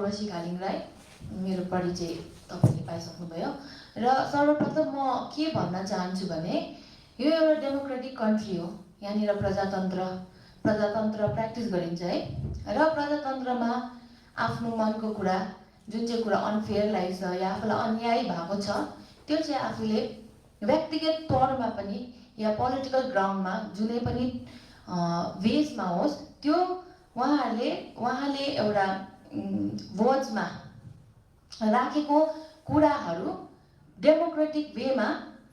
उर्वशी घालिङ राई, मेरो परिचय तपाईले पाइसक्नुभयो। र सर्वप्रथम म के भन्न चाहन्छु भने यो एउटा डेमोक्रेटिक कन्ट्री हो, यहाँनिर प्रजातन्त्र प्र्याक्टिस गरिन्छ है। र प्रजातन्त्रमा आफ्नो मनको कुरा, जुन चाहिँ कुरा अनफेयर लागेको छ या आफूलाई अन्याय भएको छ, त्यो चाहिँ आफूले व्यक्तिगत तौरमा पनि या पोलिटिकल ग्राउन्डमा जुनै पनि वेजमा होस्, त्यो उहाँले एउटा वर्ड्समा राखेको कुराहरू डेमोक्रेटिक वेमा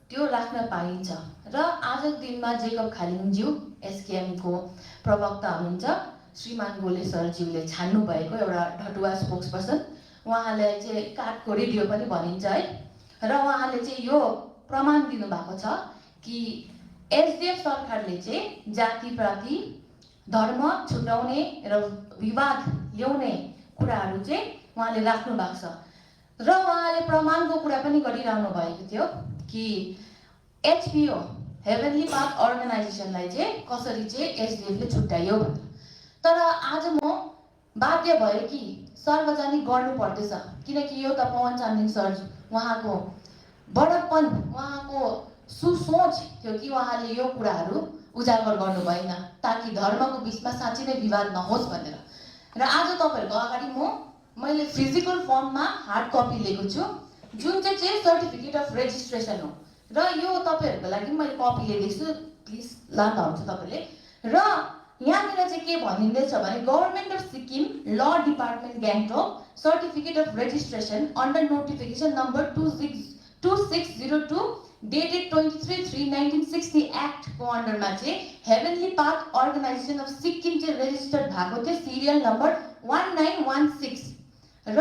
त्यो राख्न पाइन्छ। र आजको दिनमा जेकब खालिङज्यू एसकेएमको प्रवक्ता हुनुहुन्छ, श्रीमान गोले सरज्यूले छान्नु भएको एउटा ढटुवा स्पोक्स पर्सन, उहाँलाई चाहिँ काठको रेडियो पनि भनिन्छ है। र उहाँले चाहिँ यो प्रमाण दिनुभएको छ कि एसडिएफ सरकारले चाहिँ जातिप्रति धर्म छुटाउने र विवाद ल्याउने कुराहरू चाहिँ उहाँले राख्नु भएको छ। र उहाँले प्रमाणको कुरा पनि गरिरहनु भएको थियो कि एचपिओ हेभनली पाथ अर्गनाइजेसनलाई चाहिँ कसरी चाहिँ एसडिएफले छुट्यायो भनेर। तर आज म बाध्य भएँ कि सार्वजनिक गर्नु पर्दैछ, किनकि यो त पवन चामलिङ सर उहाँको बडप्पन, उहाँको सुसोच थियो कि उहाँले यो कुराहरू उजागर गर्नु भएन ताकि धर्मको बिचमा साँच्चै नै विवाद नहोस् भनेर। र आज तपाईहरुको अगाडि मैले फिजिकल फर्ममा हार्ड कपी लिएको छु, जुन चाहिँ सर्टिफिकेट अफ रेजिस्ट्रेसन हो। र यो तपाईहरुको लागि मैले कपी लिएको छु, प्लिज लाँदा हुन्छ तपाईले। र यहाँनिर चाहिँ के भनिँदैछ भने गभर्नमेन्ट अफ सिक्किम ल department Gangtok certificate of registration under notification number 2602 dated 23/3/1960 act को अन्डरमा चाहिँ heavenly path organisation of Sikkim चाहिँ रेजिस्टर्ड भएको थियो, सिरियल नम्बर 1916 र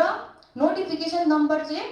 नोटिफिकेसन नम्बर चाहिँ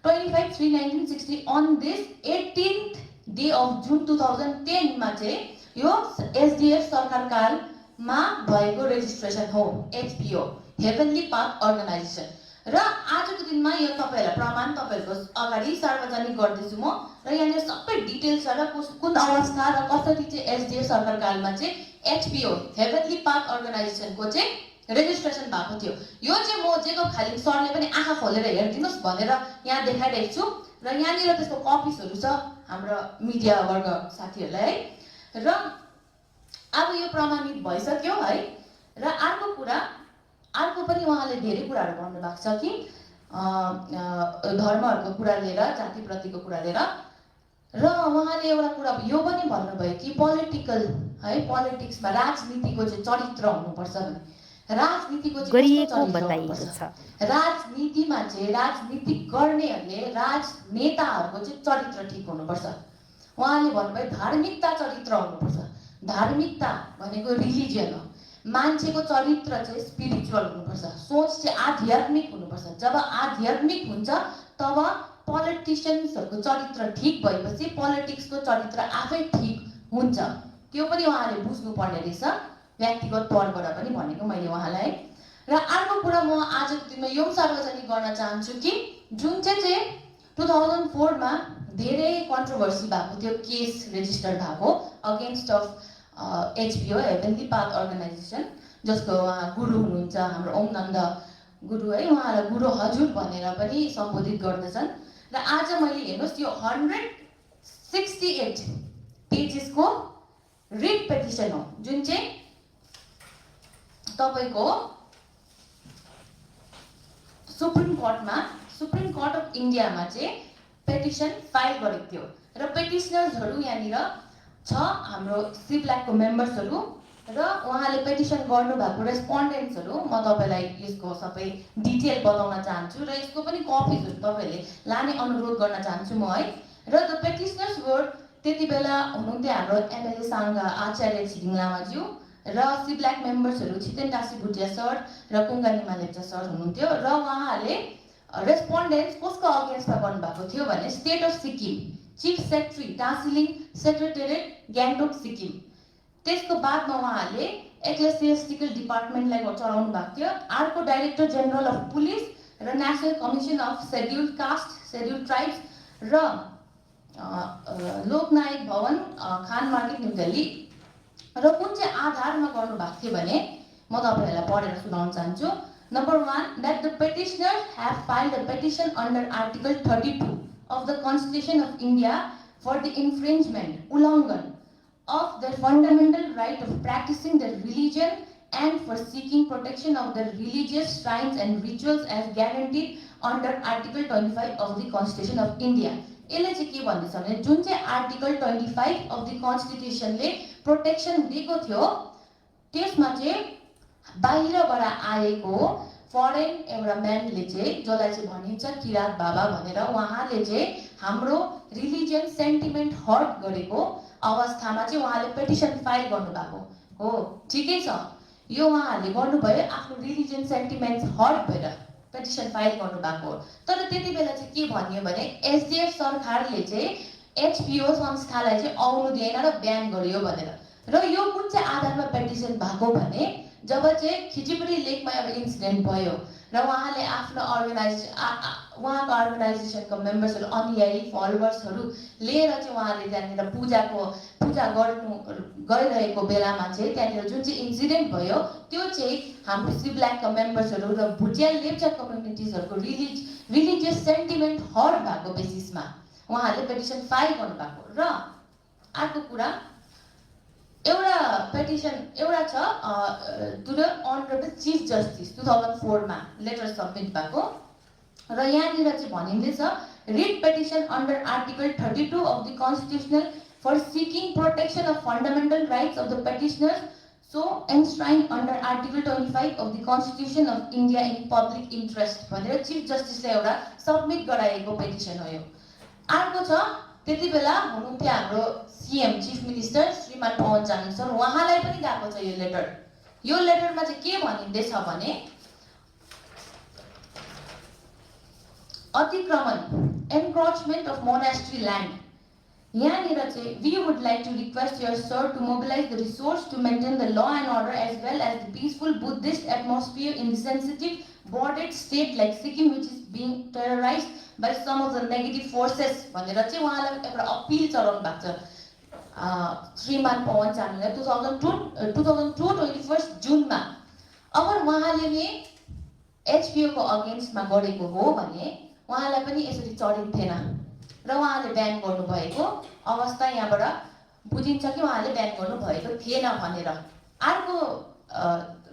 25/3/1960 on this 18th day of जुन 2010 मा चाहिँ यो एसडिएफ सरकार कालमा भएको रेजिस्ट्रेसन हो एचपिओ हेभनली पाथ अर्गनाइजेसन। र आजको दिनमा यो तपाईहरुलाई प्रमाण तपाईहरुको अगाडि सार्वजनिक गर्दैछु म। र यहाँनिर सबै डिटेल्स छ र कुन अवस्था र कसरी चाहिँ एसडिएफ सरकार कालमा चाहिँ एचपिओ हेभनली पाथ अर्गनाइजेसनको चाहिँ रेजिस्ट्रेसन भएको थियो। यो चाहिँ म जेकब खालिङ सरले पनि आँखा खोलेर हेरिदिनुस् भनेर यहाँ देखाइरहेको छु। र यहाँनिर त्यसको कपिजहरू छ हाम्रो मिडिया वर्ग साथीहरूलाई है। र अब यो प्रमाणित भइसक्यो है। र अर्को पनि उहाँले धेरै कुराहरू भन्नुभएको छ कि धर्महरूको कुरा लिएर, जातिप्रतिको कुरा लिएर। र उहाँले एउटा कुरा यो पनि भन्नुभयो कि पोलिटिक्समा राजनीतिको चाहिँ चरित्र हुनुपर्छ भने। राजनीतिको चाहिँ कस्तो चरित्र हुनुपर्छ? राजनीतिमा चाहिँ राजनीति गर्नेहरूले राजनेताहरूको चाहिँ चरित्र ठिक हुनुपर्छ। उहाँले भन्नुभयो धार्मिकता चरित्र हुनुपर्छ। धार्मिकता भनेको रिलिजियन हो, मान्छेको चरित्र चाहिँ स्पिरिचुअल हुनुपर्छ, सोच चाहिँ आध्यात्मिक हुनुपर्छ। जब आध्यात्मिक हुन्छ तब पोलिटिसियन्सहरूको चरित्र ठिक भएपछि पोलिटिक्सको चरित्र आफै ठिक हुन्छ। त्यो पनि उहाँले बुझ्नुपर्ने रहेछ, व्यक्तिगत तौरबाट पनि भनेको मैले उहाँलाई। र अर्को कुरा म आजको दिनमा यो सार्वजनिक गर्न चाहन्छु कि जुन चाहिँ 2004 मा धेरै कन्ट्रोभर्सी भएको थियो, केस रेजिस्टर भएको against of HPO heavenly path organization, जसको उहाँ गुरु हुनुहुन्छ हाम्रो ओमनन्द गुरु है, उहाँलाई गुरु हजुर भनेर पनि सम्बोधित गर्दछन्। र आज मैले हेर्नुहोस् यो 168 पेजेसको रिट पेटिसन हो, जुन चाहिँ तपाईको सुप्रिम कोर्ट अफ इन्डियामा चाहिँ पेटिसन फाइल गरेको थियो। र पेटिसनर्सहरू यहाँनिर छ हाम्रो सिब्ल्याकको मेम्बर्सहरू र उहाँले पेटिसन गर्नुभएको रेस्पोन्डेन्ट्सहरू। म तपाईलाई यसको सबै डिटेल बताउन चाहन्छु र यसको पनि कपिजहरू तपाईले लाने अनुरोध गर्न चाहन्छु म है। र द पेटिसनर्स वर त्यति बेला हुनुहुन्थ्यो हाम्रो एमएलए साङ्गा आचार्य छिरिङ लामाज्यू र सिब्ल्याक मेम्बर्सहरू छितेन टासी भुटिया सर र कुङ्गा निमा लेप्चा सर हुनुहुन्थ्यो। र उहाँहरूले रेस्पोन्डेन्ट्स कसको अगेन्स्टमा गर्नुभएको थियो भने state of Sikkim, chief secretary Tashiling secretariat Gangtok Sikkim. त्यसको बादमा उहाँहरूले एक्लेसियास्टिकल डिपार्टमेन्टलाई चलाउनु भएको थियो। अर्को डाइरेक्टर जेनरल अफ पुलिस र national commission of scheduled caste, scheduled tribes र लोकनायक भवन खान मार्केट न्यू दिल्ली। र कुन चाहिँ आधारमा गर्नुभएको थियो भने म तपाईहरुलाई पढेर सुनाउन चाहन्छु। Number 1, that the petitioners have filed a petition under Article 32 of the Constitution of India for the infringement, ulangan, of their fundamental right of practicing their religion and for seeking protection of their religious shrines and rituals as guaranteed under Article 25 of the Constitution of India. यसले चाहिँ के भन्दैछ भने जुन चाहिँ article 25 of the कन्स्टिट्युसनले protection दिएको थियो त्यसमा चाहिँ बाहिरबाट आएको फरेन एउटा म्यानले चाहिँ जसलाई चाहिँ भनिन्छ किरात बाबा भनेर उहाँले चाहिँ हाम्रो रिलिजियन सेन्टिमेन्ट हर्ट गरेको अवस्थामा चाहिँ उहाँले पेटिसन फाइल गर्नुभएको हो। ठिकै छ, यो उहाँहरूले गर्नुभयो आफ्नो रिलिजियन सेन्टिमेन्ट हर्ट भएर पेटिसन फाइल गर्नुभएको हो। तर त्यति बेला चाहिँ के भनियो भने एसडिएफ सरकारले चाहिँ एचपिओ संस्थालाई चाहिँ आउनु दिएन र ब्यान गर्यो भनेर। र यो कुन चाहिँ आधारमा पेटिसन भएको भने जब चाहिँ खिचिपडी लेकमा एउटा इन्सिडेन्ट भयो र उहाँले आफ्नो उहाँको अर्गनाइजेसनको मेम्बर्सहरू अनुयायी फलोवर्सहरू लिएर चाहिँ उहाँले त्यहाँनिर पूजा गर्नु गरिरहेको बेलामा चाहिँ त्यहाँनिर जुन चाहिँ इन्सिडेन्ट भयो त्यो चाहिँ हाम्रो सी ब्ल्याकका मेम्बर्सहरू र भुटिया लेप्चा कम्युनिटिजहरूको रिलिजियस सेन्टिमेन्ट हर्ट भएको बेसिसमा उहाँहरूले पेटिसन फाइल गर्नुभएको। र अर्को कुरा एउटा पेटिसन एउटा छ to the honourable chief justice 2004 मा लेटर सबमिट भएको र यहाँनिर चाहिँ भनिँदैछ writ petition under article 32 of the constitutional for seeking protection of fundamental rights of the petitioners so enshrined under article 25 of the constitution of India in public interest भनेर chief जस्टिसले एउटा सबमिट गराएको पेटिसन हो यो। अर्को छ त्यति बेला हुनुहुन्थ्यो हाम्रो सीएम चिफ मिनिस्टर श्रीमान पवन चामलिङ सर, उहाँलाई पनि गएको छ यो लेटर। यो लेटरमा चाहिँ के भनिँदैछ भने अतिक्रमण एन्क्रोचमेन्ट अफ मोनास्ट्री ल्यान्ड यहाँनिर चाहिँ we would like to request your sir to mobilize the resource to maintain the law and order as well as the peaceful Buddhist atmosphere in the sensitive bordered state like Sikkim which is being terrorized by some of the negative forces भनेर चाहिँ उहाँलाई एउटा appeal चलाउनु भएको छ श्रीमान पवन चामलिङले 2002 21 जुनमा। अगर उहाँले नै एचपिओको अगेन्स्टमा गरेको हो भने उहाँलाई पनि यसरी चढिन्थेन र उहाँले ब्यान गर्नुभएको अवस्था यहाँबाट बुझिन्छ कि उहाँले ब्यान गर्नुभएको थिएन भनेर। अर्को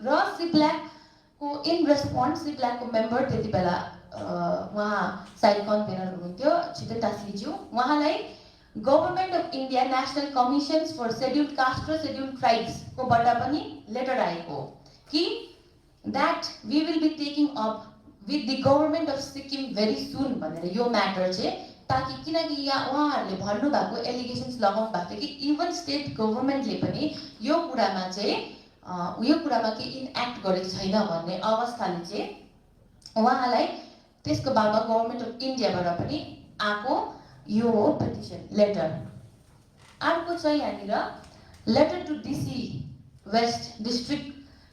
र सिब्ल्याकको इन रेस्पोन्स सिब्ल्याकको मेम्बर त्यति बेला उहाँ साइड कन्भेनर हुनुहुन्थ्यो छिटो टास्लीज्यू, उहाँलाई government of India national commissions for scheduled caste र सेड्युल्ड ट्राइब्स कोबाट पनि लेटर आएको कि that we will be taking up with the government of Sikkim very soon भनेर यो म्याटर चाहिँ, ताकि किनकि यहाँ उहाँहरूले भन्नुभएको एलिगेसन्स लगाउनु भएको थियो कि इभन स्टेट गभर्मेन्टले पनि यो कुरामा केही इनएक्ट गरेको छैन भन्ने अवस्थाले चाहिँ उहाँलाई त्यसको बादमा गभर्मेन्ट अफ इन्डियाबाट पनि आएको यो हो पेटिसन लेटर। अर्को छ यहाँनिर letter to DC west district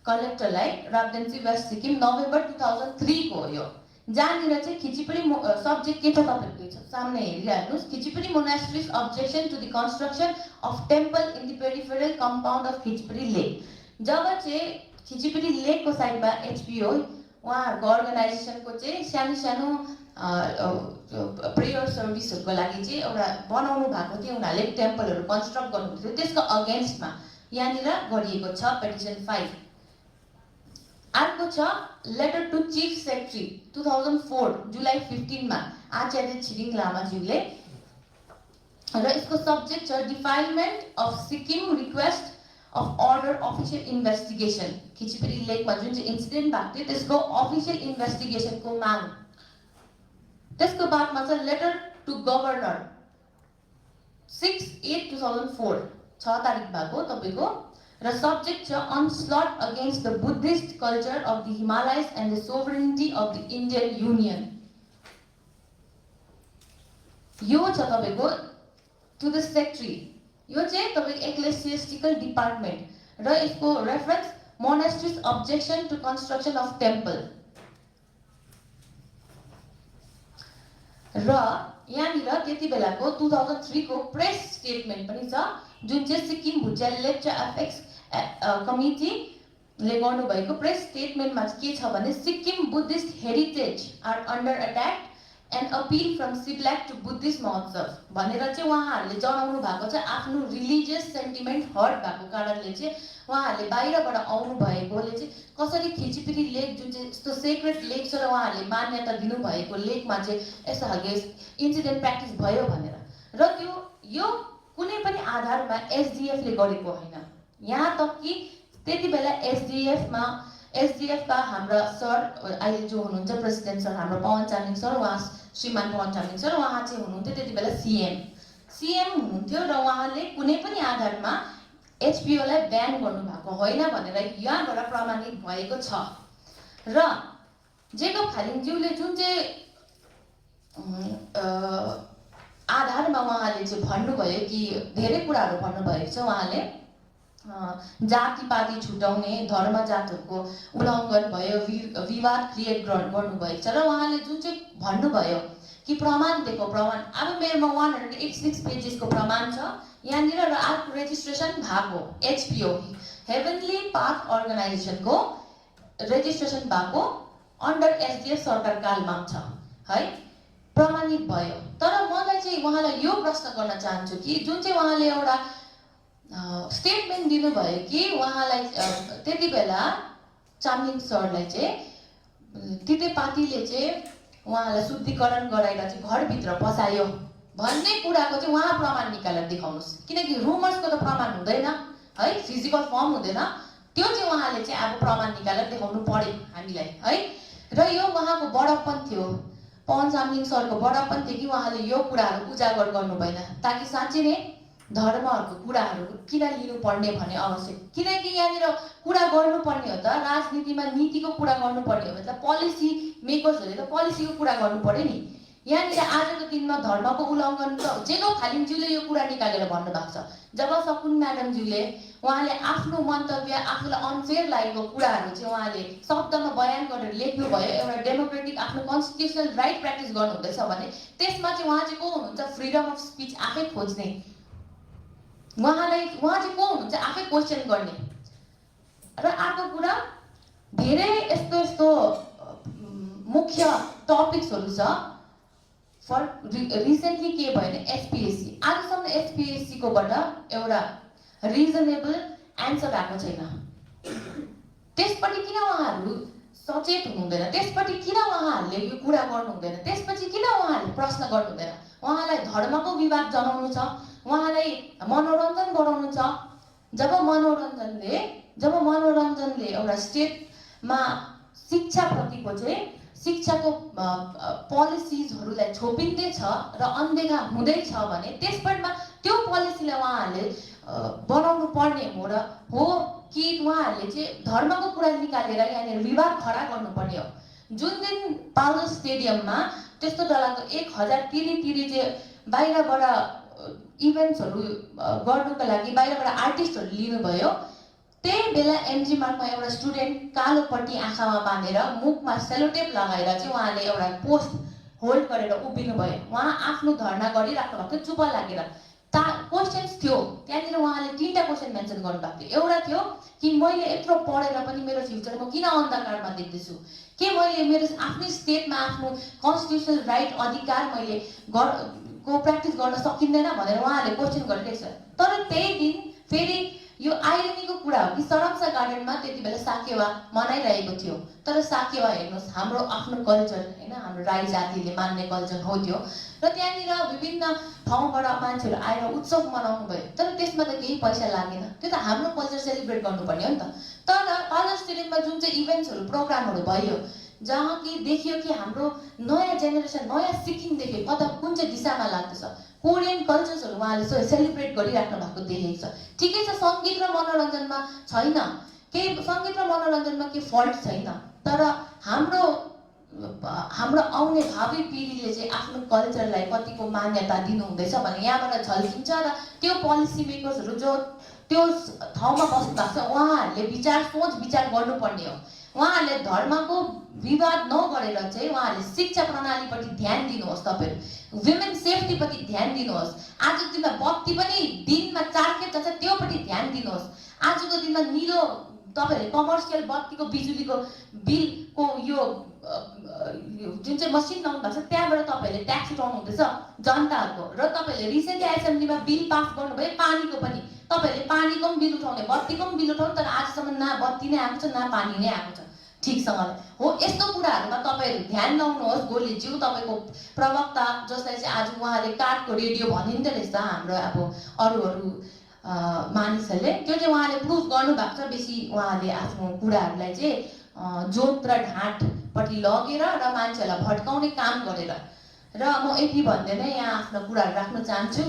कलेक्टरलाई राजधानी वेस्ट सिक्किम नोभेम्बर 2003 को हो यो, जहाँनिर चाहिँ खिचिपडी सब्जेक्ट के छ तपाईँको सामने हेरिराख्नुहोस्। Khecheopalri monasteries objection to the construction of temple in the peripheral compound of Khecheopalri lake. जब चाहिँ खिचिपडी लेकको साइडमा एचपिओ उहाँहरूको अर्गनाइजेसनको चाहिँ सानो प्रेयर सर्भिसहरूको लागि चाहिँ एउटा बनाउनु भएको थियो, उनीहरूले टेम्पलहरू कन्स्ट्रक्ट गर्नु थियो, त्यसको अगेन्स्टमा यहाँनिर गरिएको छ पेटिसन 5। अर्को छ लेटर टु चिफ सेक्रेटरी 2004 जुलाई 15 मा आचार्य छिरिङ लामाज्यूले र यसको सब्जेक्ट छ defilement of Sikkim request of order official investigation. Khecheopalri लेकमा जुन चाहिँ इन्सिडेन्ट भएको थियो त्यसको अफिसियल इन्भेस्टिगेसनको माग। त्यसको बादमा छ लेटर टु गभर्नर 6/8/2004 6 तारिक भएको तपाईँको र सब्जेक्ट छ onslaught against the Buddhist culture of the Himalayas and the sovereignty of the Indian union. यो छ तपाईँको टु द सेक्रेटरी, यो चाहिँ तपाईँको एक्लेसियास्टिकल डिपार्टमेन्ट र यसको reference monasteries objection to construction of temple. र यहाँनिर त्यति बेलाको 2003 को प्रेस स्टेटमेन्ट पनि छ जुन चाहिँ सिक्किम भुटिया लेप्चा एफेक्स कमिटी ले गर्नुभएको प्रेस स्टेटमेन्टमा के छ भने Sikkim Buddhist heritage are under attack and appeal from SIBLAC to Buddhist Mahotsav भनेर चाहिँ उहाँहरूले जनाउनु भएको छ। आफ्नो रिलिजियस सेन्टिमेन्ट हर्ट भएको कारणले चाहिँ उहाँहरूले बाहिरबाट आउनु भएकोले चाहिँ कसरी खिचिपिरी लेक जुन चाहिँ यस्तो सेक्रेट लेक छ र उहाँहरूले मान्यता दिनुभएको लेकमा चाहिँ यस्तो खालको इन्सिडेन्ट प्र्याक्टिस भयो भनेर र यो कुनै पनि आधारमा एसडिएफले गरेको होइन। यहाँ तक कि त्यति बेला एसडिएफका हाम्रा सर अहिले जो हुनुहुन्छ प्रेसिडेन्ट सर हाम्रो पवन चामलिङ सर, उहाँ श्रीमान पवन चामलिङ सर, उहाँ चाहिँ हुनुहुन्थ्यो त्यति बेला सिएम हुनुहुन्थ्यो र उहाँले कुनै पनि आधारमा एचपिओलाई ब्यान गर्नुभएको होइन भनेर यहाँबाट प्रमाणित भएको छ। र जेकब खालिङज्यूले जुन चाहिँ आधारमा उहाँले चाहिँ भन्नुभयो कि धेरै कुराहरू भन्नुभएको छ। उहाँले जातिपाती छुटाउने, धर्म जातहरूको उल्लङ्घन भयो, विवाद क्रिएट गर्नुभएको छ र उहाँले जुन चाहिँ भन्नुभयो कि प्रमाण दिएको प्रमाण, अब मेरोमा 186 पेजेसको प्रमाण छ यहाँनिर र अर्को रेजिस्ट्रेसन भएको एचपिओ हेभनली पाथ अर्गनाइजेसनको रेजिस्ट्रेसन भएको अन्डर एसडिएफ सरकार कालमा छ है, प्रमाणित भयो। तर मलाई चाहिँ उहाँलाई यो प्रश्न गर्न चाहन्छु कि जुन चाहिँ उहाँले एउटा स्टेटमेन्ट दिनुभयो कि उहाँलाई त्यति बेला चामलिङ सरलाई चाहिँ तितेपातीले चाहिँ उहाँलाई शुद्धिकरण गराएर चाहिँ घरभित्र पसायो भन्ने कुराको चाहिँ उहाँ प्रमाण निकालेर देखाउनुहोस्। किनकि रुमर्सको त प्रमाण हुँदैन है, फिजिकल फर्म हुँदैन, त्यो चाहिँ उहाँले चाहिँ अब प्रमाण निकालेर देखाउनु पर्यो हामीलाई है। र यो उहाँको बडप्पन थियो, पवन चामलिङ सरको बडप्पन थियो कि उहाँले यो कुराहरू उजागर गर्नु भएन, ताकि साँच्चै नै धर्महरूको कुराहरू किन लिनुपर्ने भन्ने आवश्यक। किनकि यहाँनिर कुरा गर्नुपर्ने हो त राजनीतिमा नीतिको कुरा गर्नुपर्ने हो भने त पोलिसी मेकर्सहरूले त पोलिसीको कुरा गर्नु पर्यो नि। यहाँनिर आजको दिनमा धर्मको उल्लङ्घन त जेकब खालिङज्यूले यो कुरा निकालेर भन्नुभएको छ। जब सकुन म्याडमज्यूले उहाँले आफ्नो मन्तव्य आफूलाई अनफेयर लागेको कुराहरू चाहिँ उहाँले शब्दमा बयान गरेर लेख्नुभयो, एउटा डेमोक्रेटिक आफ्नो कन्स्टिट्युसनल राइट प्र्याक्टिस गर्नुहुँदैछ भने त्यसमा चाहिँ उहाँ चाहिँ को हुनुहुन्छ, फ्रिडम अफ स्पिच आफै खोज्ने, उहाँ चाहिँ को हुनुहुन्छ आफै क्वेसन गर्ने। र अर्को कुरा धेरै यस्तो मुख्य टपिक्सहरू छ। फर रिसेन्टली के भयो भने एसपिएससी, आजसम्म एसपिएससीकोबाट एउटा रिजनेबल एन्सर आएको छैन। त्यसपट्टि किन उहाँहरू सचेत हुनुहुँदैन, त्यसपट्टि किन उहाँहरूले यो कुरा गर्नु हुँदैन, त्यसपछि किन उहाँहरूले प्रश्न गर्नु हुँदैन। उहाँलाई धर्मको विवाद जनाउनु छ, उहाँलाई मनोरञ्जन गराउनु छ। जब मनोरञ्जनले एउटा स्टेटमा शिक्षाप्रतिको चाहिँ शिक्षाको पोलिसिजहरूलाई छोपिँदैछ र अनदेखा हुँदैछ भने त्यसमा त्यो पोलिसीलाई उहाँहरूले बनाउनु पर्ने हो कि उहाँहरूले चाहिँ धर्मको कुरा निकालेर यहाँनिर विवाद खडा गर्नुपर्ने हो। जुन दिन पाल्जर स्टेडियममा त्यस्तो डरलाग्दो 1000 तिरी चाहिँ बाहिरबाट इभेन्ट्सहरू गर्नुको लागि बाहिरबाट आर्टिस्टहरू लिनुभयो, त्यही बेला एमजी मार्गमा एउटा स्टुडेन्ट कालो पट्टी आँखामा बाँधेर मुखमा सेलोटेप लगाएर चाहिँ उहाँले एउटा पोस्ट होल्ड गरेर उभिनु भयो। उहाँ आफ्नो धर्ना गरिराख्नु भएको थियो चुप लागेर। क्वेसन्स थियो त्यहाँनिर, उहाँले 3टा क्वेसन मेन्सन गर्नुभएको थियो। एउटा थियो कि मैले यत्रो पढेर पनि मेरो फ्युचर म किन अन्धकारमा देख्दैछु, के मैले मेरो आफ्नै स्टेटमा आफ्नो कन्स्टिट्युसनल राइट अधिकार मैले को प्र्याक्टिस गर्न सकिँदैन भनेर उहाँहरूले क्वेसन गरिरहेछ। तर त्यही दिन फेरि यो आइरनीको कुरा हो कि सरमसा गार्डनमा त्यति बेला साकेवा मनाइरहेको थियो। तर साकेवा हेर्नुहोस् हाम्रो आफ्नो कल्चर होइन, हाम्रो राई जातिले मान्ने कल्चर हो त्यो, र त्यहाँनिर विभिन्न ठाउँबाट मान्छेहरू आएर उत्सव मनाउनु भयो। तर त्यसमा त केही पैसा लागेन, त्यो त हाम्रो कल्चर सेलिब्रेट गर्नुपर्ने हो नि त। तर पाल्जर स्टेडियममा जुन चाहिँ इभेन्ट्सहरू प्रोग्रामहरू भयो जहाँ कि देखियो कि हाम्रो नयाँ जेनेरेसन नयाँ सिक्किम देख्यो कता कुन चाहिँ दिशामा लाग्दैछ। कोरियन कल्चर्सहरू उहाँले सेलिब्रेट गरिराख्नु भएको देखेको छ। ठिकै छ, सङ्गीत र मनोरञ्जनमा छैन, केही सङ्गीत र मनोरञ्जनमा केही फल्ट छैन। तर हाम्रो आउने भावी पिँढीले चाहिँ आफ्नो कल्चरलाई कतिको मान्यता दिनुहुँदैछ भने यहाँबाट झल्किन्छ। र त्यो पोलिसी मेकर्सहरू जो त्यो ठाउँमा बस्नु भएको छ उहाँहरूले सोच विचार गर्नुपर्ने हो। उहाँहरूले धर्मको विवाद नगरेर चाहिँ उहाँहरूले शिक्षा प्रणालीपट्टि ध्यान दिनुहोस्। तपाईँहरू वुमेन सेफ्टीपट्टि ध्यान दिनुहोस्। आजको दिनमा बत्ती पनि दिनमा 4 खेप जान्छ, त्योपट्टि ध्यान दिनुहोस्। आजको दिनमा निलो तपाईहरुले कमर्सियल बत्तीको बिजुलीको बिलको यो जुन चाहिँ मसिन लाउनु भएको छ त्यहाँबाट तपाईहरुले ट्याक्स उठाउनु हुँदैछ जनताहरुको र तपाईहरुले रिसेन्टली एसेम्ब्लीमा बिल पास गर्नुभयो पानीको पनि तपाईहरुले पानीको पनि बिल उठाउने बत्तीको पनि बिल उठाउनु तर आजसम्म न बत्ती नै आएको छ न पानी नै आएको छ ठीकसँगले हो। यस्तो कुराहरुमा तपाईहरु ध्यान लाउनुहोस्। गोलेज्यू तपाईको प्रवक्ता जसलाई चाहिँ आज उहाँले काठको रेडियो भनिन्छ रहेछ हाम्रो अब अरू मानिसहरूले त्यो चाहिँ उहाँले प्रुफ गर्नुभएको छ। बेसी उहाँले आफ्नो कुराहरूलाई चाहिँ जोत र ढाँटपट्टि लगेर र मान्छेहरूलाई भड्काउने काम गरेर र म यति भन्दै नै यहाँ आफ्नो कुराहरू राख्न चाहन्छु।